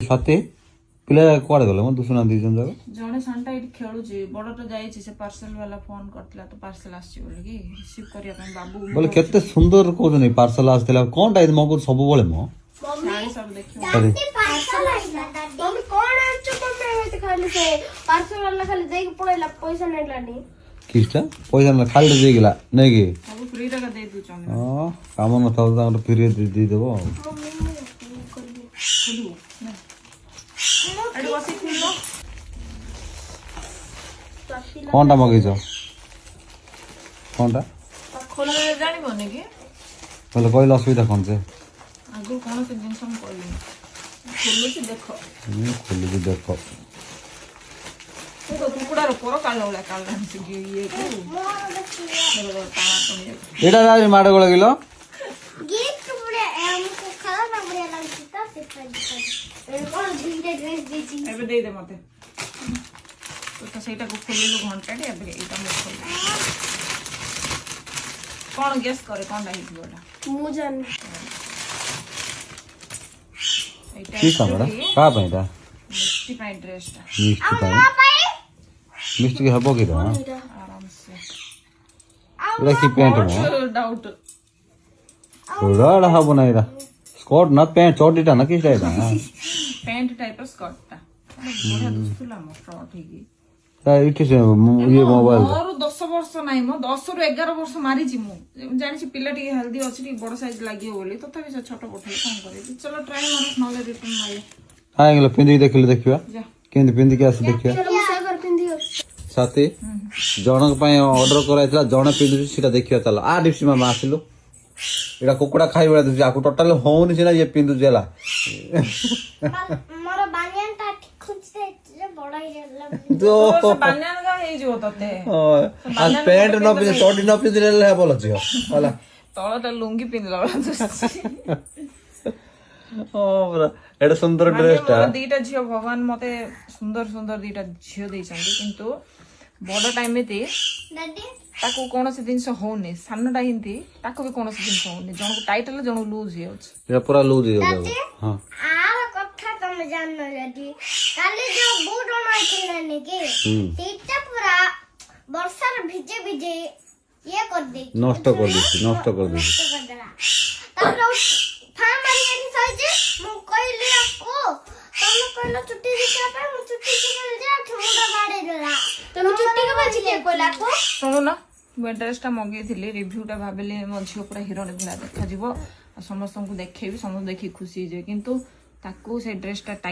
साथे पिला कुआडे गले म दुसुना दी जन जागा जने संटा इट खेलुची बडटा जाईची से पार्सल वाला फोन करतला तो पार्सल आसी बोले कि रिसीव करिया पे बाबू बोले केते सुंदर को नहीं पार्सल आस्तेला कोनटा इद मको सब बोले म साड़ी सब देखियो अरे पार्सल आइला मम्मी कोन आछो मम्मी एते खाली से पार्सल वाला खाली देख पळेला पैसा नेलानी किस्टा पैसा न खाली दे गेला नहीं के सब फ्री रे दे दु चंगे हां काम न थाउ ता फिर दे देबो खुलु अरे बसी खुलो कोनटा मगै छ कोनटा खोला जानि बने कि बोले पहिला असुविधा कोन छ आगु कोन से जिंस हम कोली खोलु छी देखो खोली के देखो तो कुकुड़ा रो पर काला वाला काला से ये को मेरे ताना तो एटा दारी माडे गोला किलो गिफ्ट पुरे हमको खाना ना बढ़िया लगती था से कोन धीरे ड्रेस देची एबे दे दे मते तो सेटा को खोलिलु घंटा डे एबे एटा मत खोल कोन गेस करे कोन डाई बोला मुजन एटा की कामड़ा का पैदा मिस्टी पाई ड्रेस ता मिस्टी पाई मिस्टी के हबो के दा आराम से एटा की पैंट म डाउट ओड़ा हबो नाही रा स्कर्ट न पैंट चोटीटा न की स्टाइल पैंट टाइप स्कर्ट ता बढिया दुस्तुला म फ्रॉट हेगी ता इठी से ये मोबाइल मोर 10 वर्ष नाही म 10 रु 11 वर्ष मारी छी मु जानि छी पिला टी हेल्दी अछि टी बड़ साइज लागियो बोली तथापि से छोट पठले कोन करे चलो ट्राई मारस नले रिटर्न मारे हां गेलो पिंदी देखिले देखिबा जा केंदी पिंदी के आसे देखिबा चलो मुसा कर पिंदियो साथी जनक पय ऑर्डर कराइतला जण पिंदी सीटा देखिबा चलो आ डिप्सी मामा आसिलो एटा कुकुडा खाइ बेला तुझे आकु टोटल होउनी छिना ये पिंदु जेला मोर बानियान ता खुद से बड़ा ही लग तो बान्यान का हे जो तते आज पैंट न पिंदी चोटी न पिंदी ले बोल छियो होला तळटा लुंगी पिनला वाला ओ बरा एटा सुंदर ड्रेस ता दीटा झियो भगवान मते सुंदर सुंदर दीटा झियो दैछन्ती किंतु बड़ टाइम में ते दादी ताको कोनोसी जिंस होने सानटा हिंती ताको भी कोनोसी जिंस होने जणको टाइट ले जणको लूज हे अछि एटा पूरा लूज हो जाबो हां आ कथा तुम जाननो जदी काली जो बूट ओनाइथिले ने के तेटा पूरा वर्षा रे भिजे भिजे ये कर दे नष्ट कर दी तापर फा मारी नि सजे मु कहली आपको तुम कहलो छुट्टी दिखा पे मु छुट्टी के जा मुंडा गाड़े देला तुम छुट्टी के बाजी के कोला को सुनो ना ड्रेसटा मगेइथिली रिव्यूटा भाबिले मो झियो पूरा हिरोइन भला देखा जिवो समस्त को देखेबी समस्त देखि खुशी जे किंतु ताको से ड्रेसटा टाइट